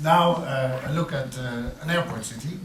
Now a look at an airport city,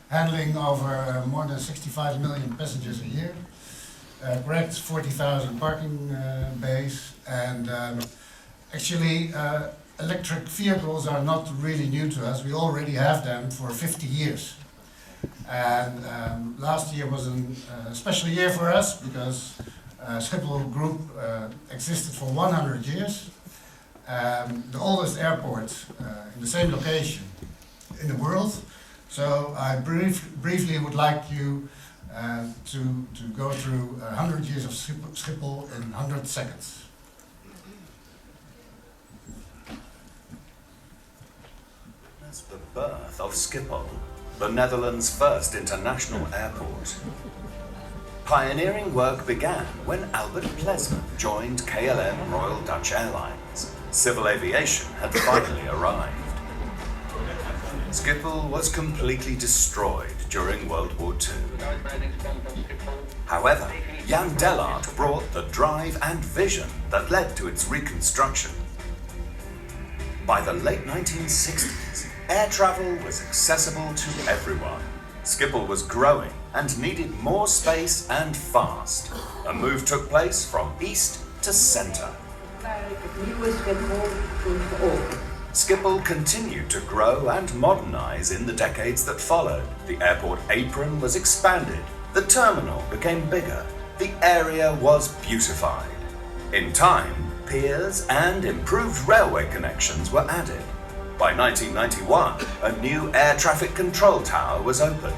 handling over more than 65 million passengers a year, correct 40,000 parking bays, and actually electric vehicles are not really new to us. We already have them for 50 years. And last year was a special year for us because Schiphol Group existed for 100 years. The oldest airport in the same location in the world. So I briefly would like you to go through 100 years of Schiphol in 100 seconds. That's the birth of Schiphol, the Netherlands' first international airport. Pioneering work began when Albert Plesman joined KLM Royal Dutch Airlines. Civil aviation had finally arrived. Schiphol was completely destroyed during World War II. However, Jan Dellart brought the drive and vision that led to its reconstruction. By the late 1960s, air travel was accessible to everyone. Schiphol was growing and needed more space and fast. A move took place from east to centre. Schiphol continued to grow and modernise in the decades that followed. The airport apron was expanded, the terminal became bigger, the area was beautified. In time, piers and improved railway connections were added. By 1991, a new air traffic control tower was opened.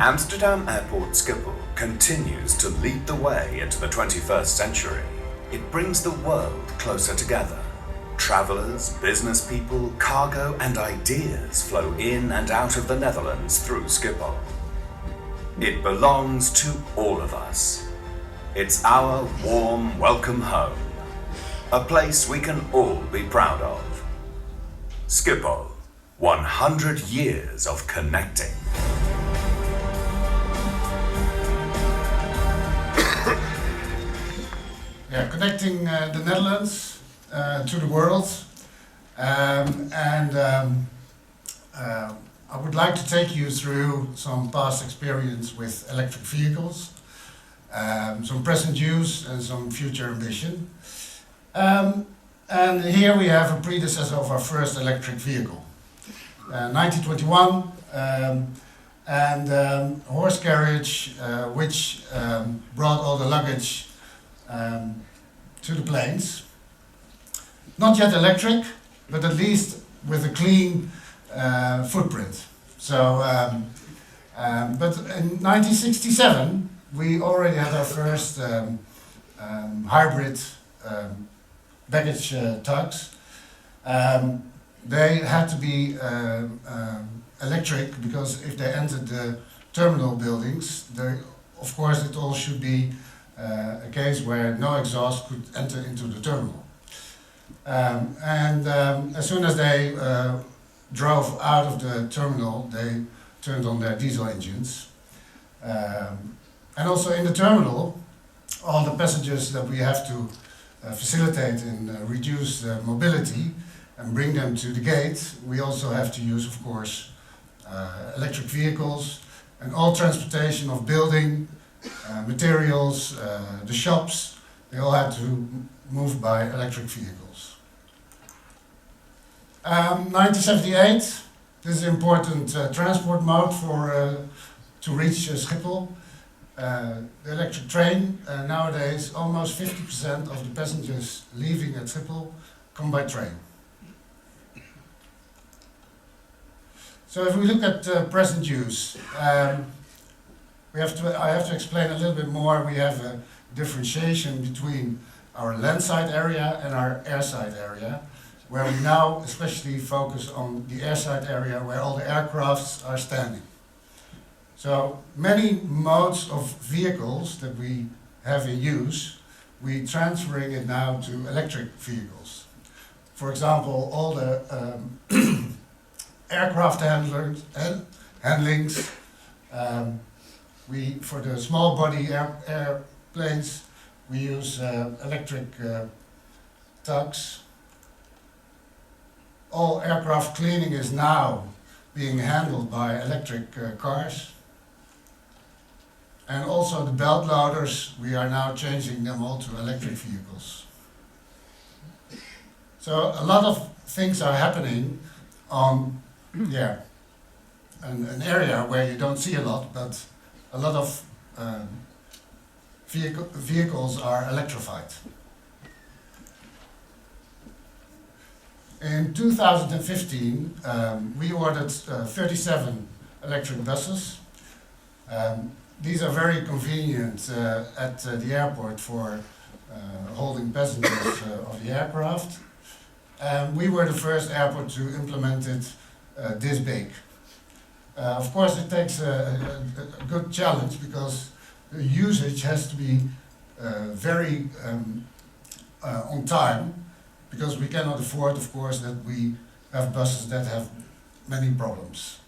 Amsterdam Airport Schiphol continues to lead the way into the 21st century. It brings the world closer together. Travellers, business people, cargo and ideas flow in and out of the Netherlands through Schiphol. It belongs to all of us. It's our warm welcome home. A place we can all be proud of. Schiphol, 100 years of connecting. Yeah, connecting the Netherlands to the world, I would like to take you through some past experience with electric vehicles, some present use and some future ambition. And here we have a predecessor of our first electric vehicle, 1921, and horse carriage, which brought all the luggage to the planes. Not yet electric, but at least with a clean footprint. So, but in 1967, we already had our first hybrid baggage tugs. They had to be electric because if they entered the terminal buildings, of course it all should be a case where no exhaust could enter into the terminal. As soon as they drove out of the terminal, they turned on their diesel engines. And also in the terminal, all the passengers that we have to facilitate and reduce mobility and bring them to the gate, we also have to use, of course, electric vehicles, and all transportation of building, materials, the shops, they all had to move by electric vehicles. 1978, this is an important transport mode to reach Schiphol. The electric train, nowadays almost 50% of the passengers leaving at Schiphol come by train. So if we look at present use, I have to explain a little bit more. We have a differentiation between our landside area and our airside area, where we now especially focus on the airside area where all the aircrafts are standing. So many modes of vehicles that we have in use, we're transferring it now to electric vehicles. For example, all the aircraft handlings, for the small body airplanes, we use electric tugs. All aircraft cleaning is now being handled by electric cars. And also the belt loaders, we are now changing them all to electric vehicles. So a lot of things are happening on, an area where you don't see a lot, but a lot of vehicles are electrified. In 2015, we ordered 37 electric buses. These are very convenient at the airport for holding passengers of the aircraft. We were the first airport to implement it this big. Of course, it takes a good challenge because the usage has to be very on time, because we cannot afford, of course, that we have buses that have many problems.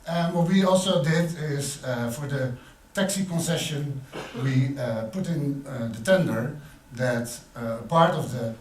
And what we also did is, for the taxi concession, we put in the tender that part of the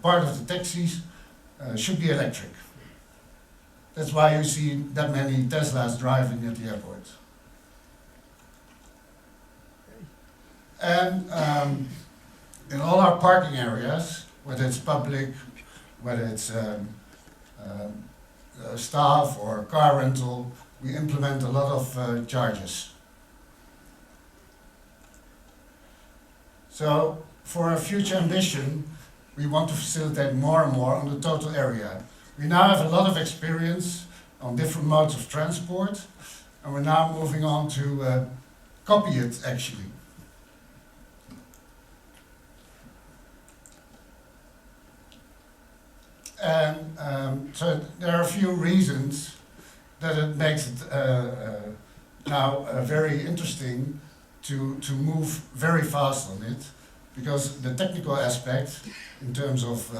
part of the taxis should be electric. That's why you see that many Teslas driving at the airport. And in all our parking areas, whether it's public, whether it's staff or car rental, we implement a lot of charges. So for our future ambition, we want to facilitate more and more on the total area. We now have a lot of experience on different modes of transport, and we're now moving on to copy it actually. And so there are a few reasons that it makes it now very interesting to move very fast on it, because the technical aspect in terms of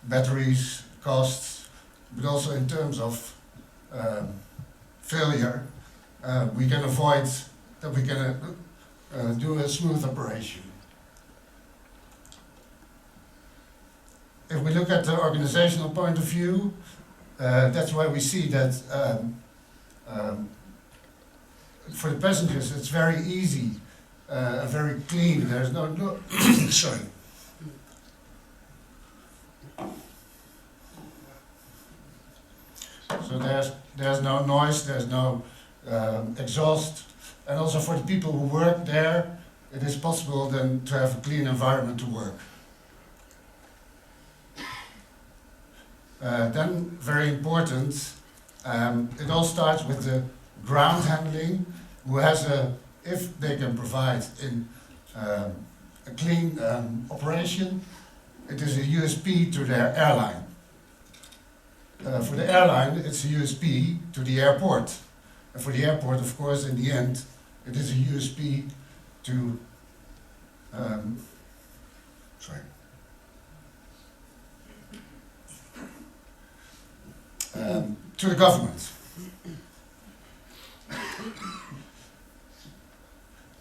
batteries, costs, but also in terms of failure, we can avoid that. We can do a smooth operation. If we look at the organizational point of view, that's why we see that for the passengers it's very easy, very clean. There's no sorry. So there's no noise, there's no exhaust, and also for the people who work there, it is possible then to have a clean environment to work. Then, very important, it all starts with the ground handling, who has if they can provide in a clean operation, it is a USP to their airline. For the airline, it's a USP to the airport. And for the airport, of course, in the end, it is a USP to to the government.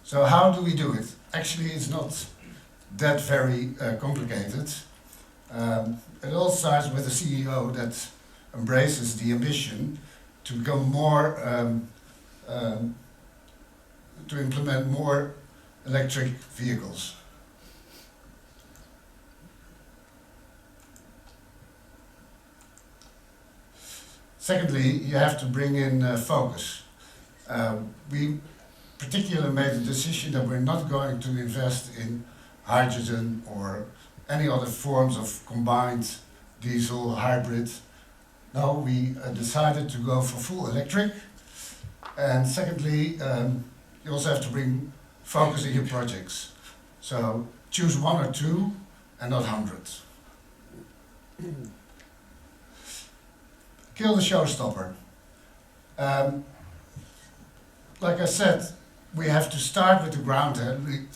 So how do we do it? Actually, it's not that very complicated. It all starts with a CEO that embraces the ambition to become more, to implement more electric vehicles. Secondly, you have to bring in focus. We particularly made the decision that we're not going to invest in hydrogen or any other forms of combined diesel, hybrid. No, we decided to go for full electric. And secondly, you also have to bring focus in your projects. So choose one or two and not hundreds. Kill the showstopper. Like I said, we have to start with the ground handling.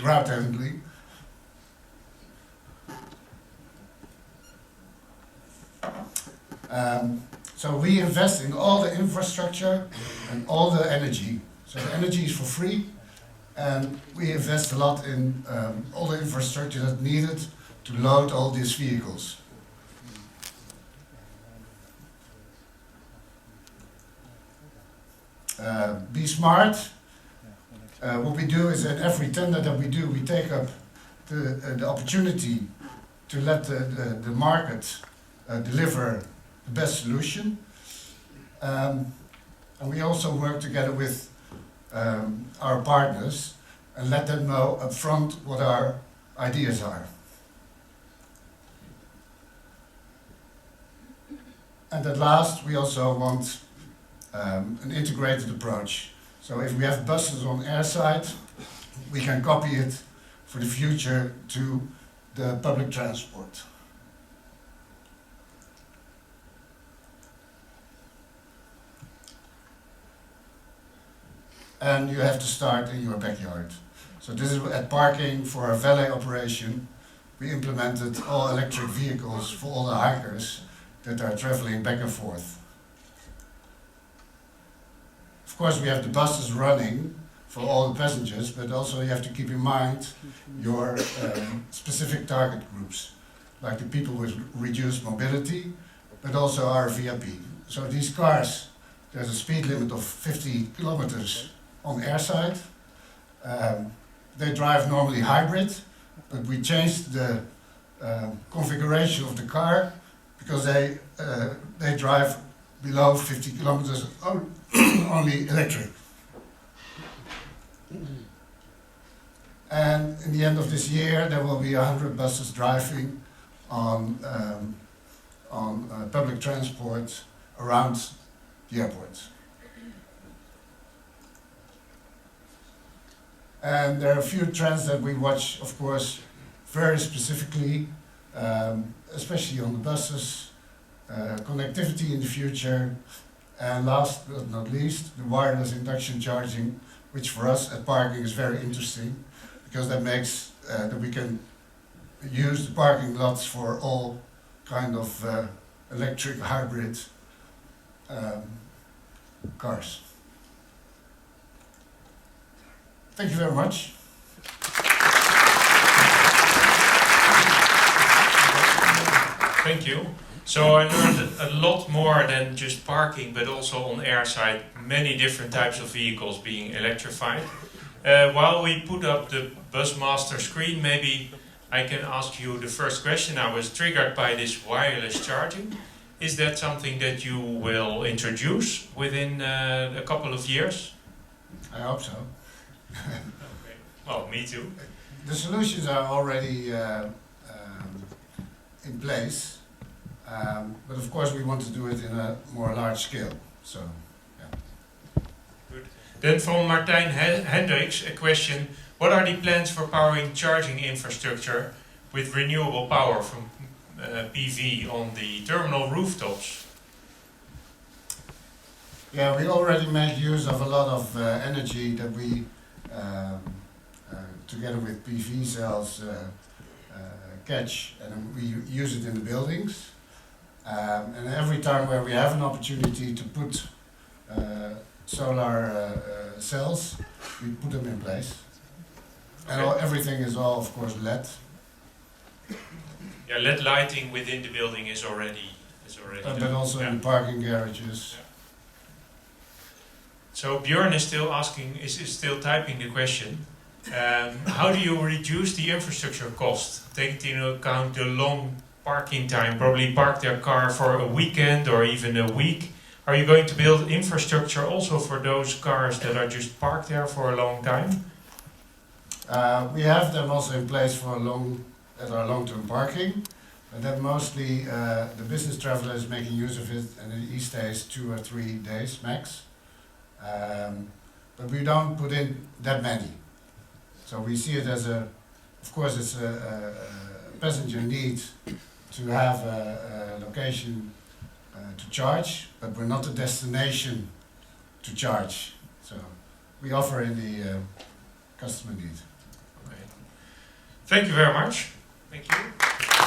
Ground handling. So we invest in all the infrastructure and all the energy. So the energy is for free, And we invest a lot in all the infrastructure that's needed to load all these vehicles. Be smart. What we do is in every tender that we do, we take up the opportunity to let the market deliver the best solution. And we also work together with our partners and let them know upfront what our ideas are. And at last, we also want an integrated approach. So if we have buses on airside, we can copy it for the future to the public transport. And you have to start in your backyard. So this is at parking for our valet operation. We implemented all electric vehicles for all the hikers that are traveling back and forth. Of course, we have the buses running for all the passengers, but also you have to keep in mind your specific target groups, like the people with reduced mobility, but also our VIP. So these cars, there's a speed limit of 50 kilometers on airside. They drive normally hybrid, but we changed the configuration of the car because they drive below 50 kilometers only electric. And in the end of this year, there will be 100 buses driving on public transport around the airport. And there are a few trends that we watch, of course, very specifically, especially on the buses, connectivity in the future, and last but not least, the wireless induction charging, which for us at parking is very interesting, because that makes that we can use the parking lots for all kind of electric hybrid cars. Thank you very much. Thank you. So I learned a lot more than just parking, but also on airside, many different types of vehicles being electrified. While we put up the Busmaster screen, maybe I can ask you the first question. I was triggered by this wireless charging. Is that something that you will introduce within a couple of years? I hope so. Okay. Well, me too. The solutions are already in place, but of course we want to do it in a more large scale. So, yeah. Good. Then from Martijn Hendricks, a question: what are the plans for powering charging infrastructure with renewable power from PV on the terminal rooftops? Yeah, we already make use of a lot of energy that we, together with PV cells, catch, and we use it in the buildings. And every time where we have an opportunity to put solar cells, we put them in place. And everything is all, of course, LED. Yeah, LED lighting within the building is already But also in the parking garages. Yeah. So Björn is still asking, is still typing the question. How do you reduce the infrastructure cost, taking into account the long parking time, probably park their car for a weekend or even a week? Are you going to build infrastructure also for those cars that are just parked there for a long time? We have them also in place for long-term parking, and then mostly the business traveler is making use of it, and he stays 2 or 3 days max. But we don't put in that many. So we see it as of course it's a passenger need to have a location to charge, but we're not a destination to charge. So we offer in the customer need. Okay. Thank you very much. Thank you.